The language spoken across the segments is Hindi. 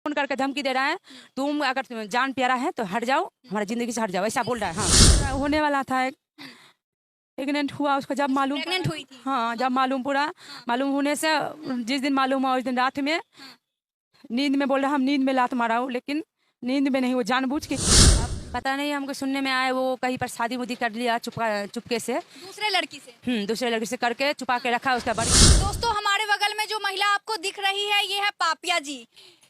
फोन करके धमकी दे रहा है, तुम अगर जान प्यारा है तो हट जाओ, हमारा जिंदगी से हट जाओ, ऐसा बोल रहा है। हाँ, होने वाला था प्रेग्नेंट हुआ उसको जब मालूम, प्रेग्नेंट हुई थी। हाँ जब मालूम पूरा मालूम होने से जिस दिन मालूम हुआ उस दिन रात में नींद में बोल रहा हम नींद में लात मारा हूँ, लेकिन नींद में नहीं, वो जानबूझ के। पता नहीं, हमको सुनने में आए वो कहीं पर शादी मुदी कर लिया चुपके से, दूसरे लड़की से। दूसरे लड़की से करके छुपा के रखा उसका बड़ी। दोस्तों, हमारे बगल में जो महिला आपको दिख रही है ये है पापिया जी।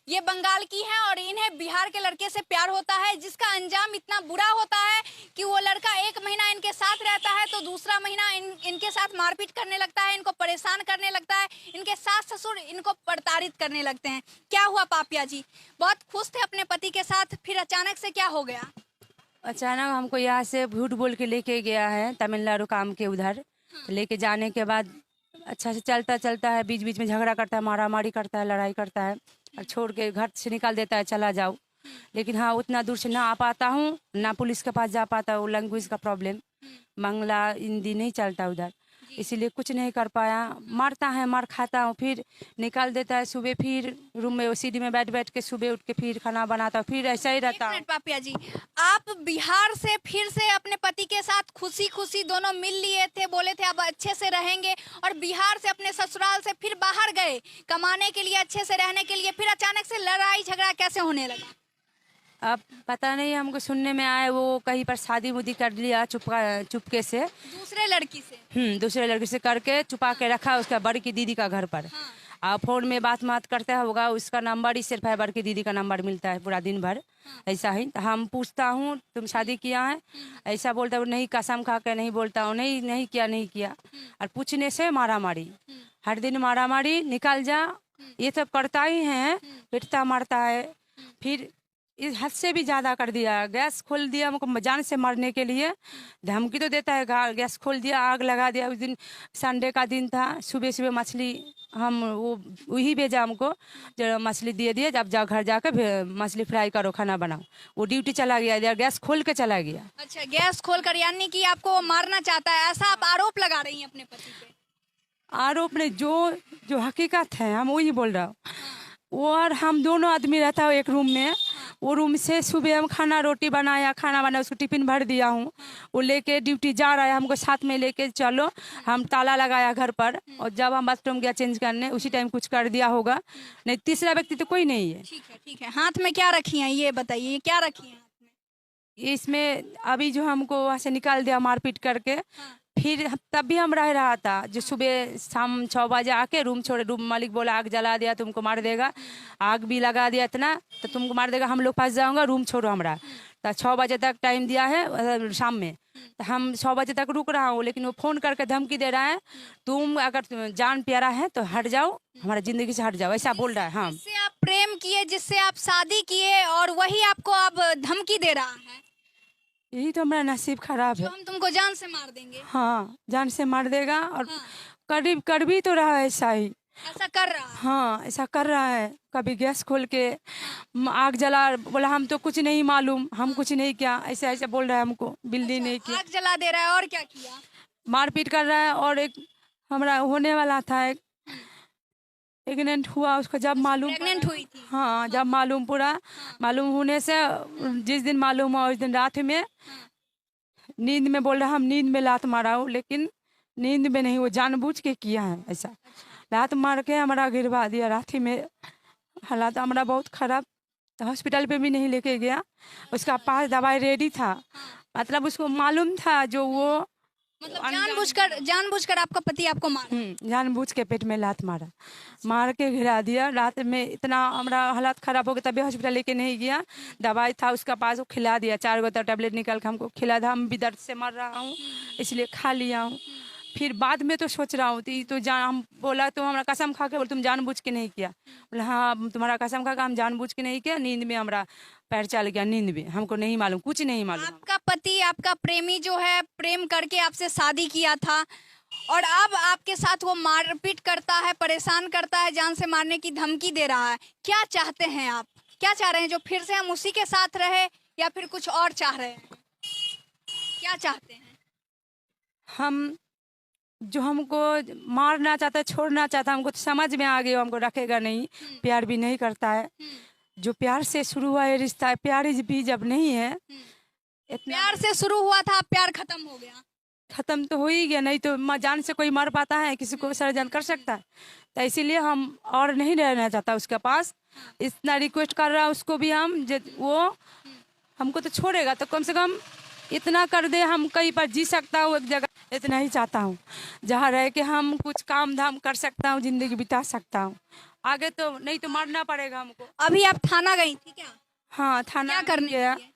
ये बंगाल की है और इन्हें बिहार के लड़के से प्यार होता है, जिसका अंजाम इतना बुरा होता है कि वो लड़का एक महीना इनके साथ रहता है तो दूसरा महीना इनके साथ मारपीट करने लगता है, इनको परेशान करने लगता है, इनके सास ससुर इनको प्रताड़ित करने लगते हैं। क्या हुआ पापिया जी? बहुत खुश थे अपने पति के साथ, फिर अचानक से क्या हो गया? अचानक हमको यहाँ से झूठ बोल के लेके गया है तमिलनाडु काम के उधर। लेके जाने के बाद अच्छा से चलता चलता है, बीच बीच में झगड़ा करता है, मारा मारी करता है, लड़ाई करता है और छोड़ के घर से निकाल देता है, चला जाओ। लेकिन हाँ, उतना दूर से ना आ पाता हूँ, ना पुलिस के पास जा पाता हूँ, लैंग्वेज का प्रॉब्लम, बांग्ला हिंदी नहीं चलता उधर, इसीलिए कुछ नहीं कर पाया। मारता है, मार खाता हूँ, फिर निकाल देता है। सुबह फिर रूम में सीढ़ी में बैठ बैठ के सुबह उठ के फिर खाना बनाता हूँ, फिर ऐसा ही रहता हूँ। पापिया जी, आप बिहार से फिर से अपने पति के साथ खुशी खुशी दोनों मिल लिए थे, बोले थे अब अच्छे से रहेंगे, और बिहार से अपने ससुराल से फिर बाहर गए कमाने के लिए, अच्छे से रहने के लिए, फिर अचानक से लड़ाई झगड़ा कैसे होने लगा? अब पता नहीं, हमको सुनने में आए वो कहीं पर शादी मुदी कर लिया चुपके से, दूसरे लड़की से। दूसरे लड़की से करके छुपा के रखा उसका बड़ी की दीदी का घर पर। और फोन में बात करता होगा, उसका नंबर ही सिर्फ है, बड़ी की दीदी का नंबर मिलता है पूरा दिन भर। ऐसा ही हम पूछता हूँ तुम शादी किया है, ऐसा बोलता हूँ नहीं, कसम खा के नहीं बोलता हूँ, नहीं नहीं किया, नहीं किया। और पूछने से मारा मारी, हर दिन मारा मारी, निकल जा, ये सब करता ही है, पिटता मारता है। फिर इस हद से भी ज़्यादा कर दिया, गैस खोल दिया हमको जान से मारने के लिए, धमकी तो देता है, गैस खोल दिया, आग लगा दिया। उस दिन संडे का दिन था, सुबह सुबह मछली हम वो वही भेजा हमको, जो मछली दे दिए, जब जाओ घर जाकर मछली फ्राई करो, खाना बनाओ। वो ड्यूटी चला गया, गैस खोल के चला गया। अच्छा, गैस खोल कर, यानी कि आपको मारना चाहता है, ऐसा आप आरोप लगा रही हैं अपने पति पे? आरोप ने जो जो हकीकत है हम वही बोल रहा हूँ। वो और हम दोनों आदमी रहता है एक रूम में, वो रूम से सुबह हम खाना बनाया, उसको टिफिन भर दिया हूँ, वो लेके ड्यूटी जा रहा है, हमको साथ में लेके चलो, हम ताला लगाया घर पर, और जब हम बाथरूम गया चेंज करने उसी टाइम कुछ कर दिया होगा, नहीं तीसरा व्यक्ति तो कोई नहीं है। ठीक है, ठीक है। हाथ में क्या रखी हैं ये बताइए, क्या रखी हैं हाथ में? इसमें अभी जो हमको वहाँ से निकाल दिया मारपीट करके, फिर तब भी हम रह रहा था, जो सुबह शाम 6 बजे आके रूम छोड़े, रूम मालिक बोला आग जला दिया तुमको मार देगा, आग भी लगा दिया इतना तो तुमको मार देगा, हम लोग फंस जाऊंगा, रूम छोड़ो हमारा। तो 6 बजे तक टाइम दिया है शाम में, तो हम 6 बजे तक रुक रहा हूँ, लेकिन वो फोन करके धमकी दे रहा है, तुम अगर जान प्यारा है तो हट जाओ, हमारा जिंदगी से हट जाओ, ऐसा बोल रहा है। हाँ, जिससे आप प्रेम किए, जिससे आप शादी किए, और वही आपको अब धमकी दे रहा है। यही तो हमारा नसीब खराब है। हम तुमको जान से मार देंगे। हाँ, जान से मार देगा, और करीब कर भी तो रहा है ऐसा ही। ऐसा कर रहा है? हाँ, ऐसा कर रहा है, कभी गैस खोल के आग जला, बोला हम तो कुछ नहीं मालूम, हम कुछ नहीं किया, ऐसे ऐसे बोल रहा है हमको, बिल्ली नहीं किया। आग जला दे रहा है, और क्या किया? मारपीट कर रहा है। और एक हमारा होने वाला था, एक प्रेग्नेंट हुआ उसको जब मालूम, प्रेग्नेंट हुई थी। हाँ जब मालूम पूरा मालूम होने से जिस दिन मालूम हुआ उस दिन रात में नींद में बोल रहा हम नींद में लात मारा हूँ, लेकिन नींद में नहीं, वो जानबूझ के किया है ऐसा। लात मार के हमारा गिरवा दिया राठी में, हालात हमारा बहुत खराब, तो हॉस्पिटल पे भी नहीं लेके गया, उसका पास दवाई रेडी था, मतलब उसको मालूम था जो वो, मतलब जानबूझकर आपका पति आपको मारा? जानबूझ के पेट में लात मारा, मार के गिरा दिया। रात में इतना हमारा हालत खराब हो गया, तभी हॉस्पिटल लेके नहीं गया, दवाई था उसका पास, वो खिला दिया, 4 गो टैबलेट निकाल के हमको खिला दिया। हम भी दर्द से मर रहा हूँ, इसलिए खा लिया हूँ। फिर बाद में तो सोच रहा हूँ तो जान, हम बोला तो हमारा कसम खा के बोले तुम जानबूझ के नहीं किया, बोला हाँ तुम्हारा कसम खा के हम जानबूझ के नहीं किया, नींद में हमारा पैर चल गया, नींद में, हमको नहीं मालूम, कुछ नहीं मालूम। आपका पति, आपका प्रेमी जो है, प्रेम करके आपसे शादी किया था, और अब आपके साथ वो मारपीट करता है, परेशान करता है, जान से मारने की धमकी दे रहा है। क्या चाहते हैं आप? क्या चाह रहे हैं, जो फिर से हम उसी के साथ रहे, या फिर कुछ और चाह रहे हैं? क्या चाहते हैं? हम जो हमको मारना चाहता है, छोड़ना चाहता है, हमको तो समझ में आ गया, हमको रखेगा नहीं, प्यार भी नहीं करता है, जो प्यार से शुरू हुआ ये रिश्ता है, प्यार भी जब नहीं है इतना प्यार से शुरू हुआ था, प्यार खत्म हो गया। खत्म तो हो ही गया, नहीं तो जान से कोई मर पाता है, किसी को सर्जन कर सकता है। तो इसीलिए हम और नहीं रहना चाहता उसके पास। इतना रिक्वेस्ट कर रहा है उसको भी हम, वो हमको तो छोड़ेगा तो कम से कम इतना कर दे, हम कहीं पर जी सकता हूँ एक जगह, इतना ही चाहता हूँ जहाँ रह के हम कुछ काम धाम कर सकता हूँ, जिंदगी बिता सकता हूँ। आगे तो नहीं तो मरना पड़ेगा हमको। अभी आप थाना गई थी क्या? हाँ, थाना क्या करने गया। के लिए?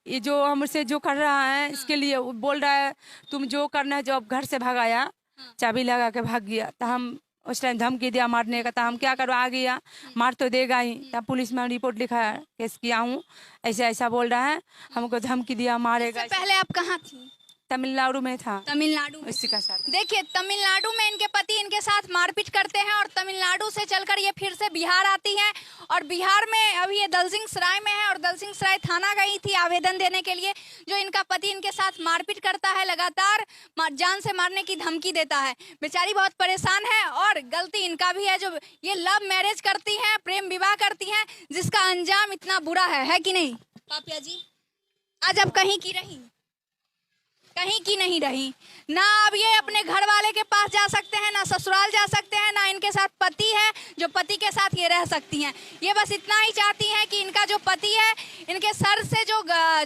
ये जो हमसे जो कर रहा है इसके लिए वो बोल रहा है तुम जो करना है, जो अब घर से भगाया, चाबी लगा के भाग गया। तो हम उस टाइम धमकी दिया मारने का, तो हम क्या करो, आ गया, मार तो देगा ही। तब पुलिस में रिपोर्ट लिखा है, केस किया हूँ, ऐसा ऐसा बोल रहा है, हमको धमकी दिया मारेगा। इससे पहले आप कहाँ थी? तमिलनाडु में था। तमिलनाडु में। इसी का साथ देखिए, तमिलनाडु में इनके पति इनके साथ मारपीट करते हैं और तमिलनाडु से चलकर ये फिर से बिहार आती हैं और बिहार में अभी ये दलसिंह सराय में है और दलसिंह सराय थाना गई थी आवेदन देने के लिए। जो इनका पति इनके साथ मारपीट करता है, लगातार जान से मारने की धमकी देता है। बेचारी बहुत परेशान है और गलती इनका भी है, जो ये लव मैरिज करती हैं, प्रेम विवाह करती हैं, जिसका अंजाम इतना बुरा है कि नहीं पापिया जी? आज अब कहीं की रही, कहीं की नहीं रही ना। अब ये अपने घर वाले के पास जा सकते हैं, ना ससुराल जा सकते हैं, ना इनके साथ पति है जो पति के साथ ये रह सकती हैं। ये बस इतना ही चाहती हैं कि इनका जो पति है, इनके सर से जो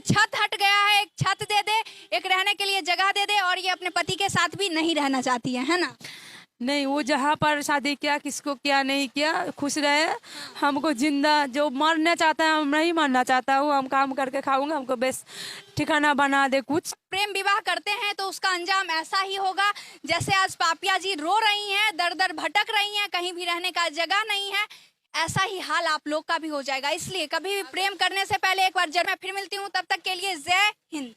छत हट गया है, एक छत दे दे, एक रहने के लिए जगह दे दे, और ये अपने पति के साथ भी नहीं रहना चाहती है ना? नहीं, वो जहाँ पर शादी किया, किसको क्या नहीं किया, खुश रहे। हमको जिंदा जो मरना चाहता है, हम नहीं मरना चाहता हूँ, हम काम करके खाऊंगा, हमको बेस ठिकाना बना दे कुछ। प्रेम विवाह करते हैं तो उसका अंजाम ऐसा ही होगा जैसे आज पापिया जी रो रही हैं, दर दर भटक रही हैं, कहीं भी रहने का जगह नहीं है। ऐसा ही हाल आप लोग का भी हो जाएगा। इसलिए कभी भी प्रेम करने से पहले एक बार जरूर। मैं फिर मिलती हूँ, तब तक के लिए जय हिंद।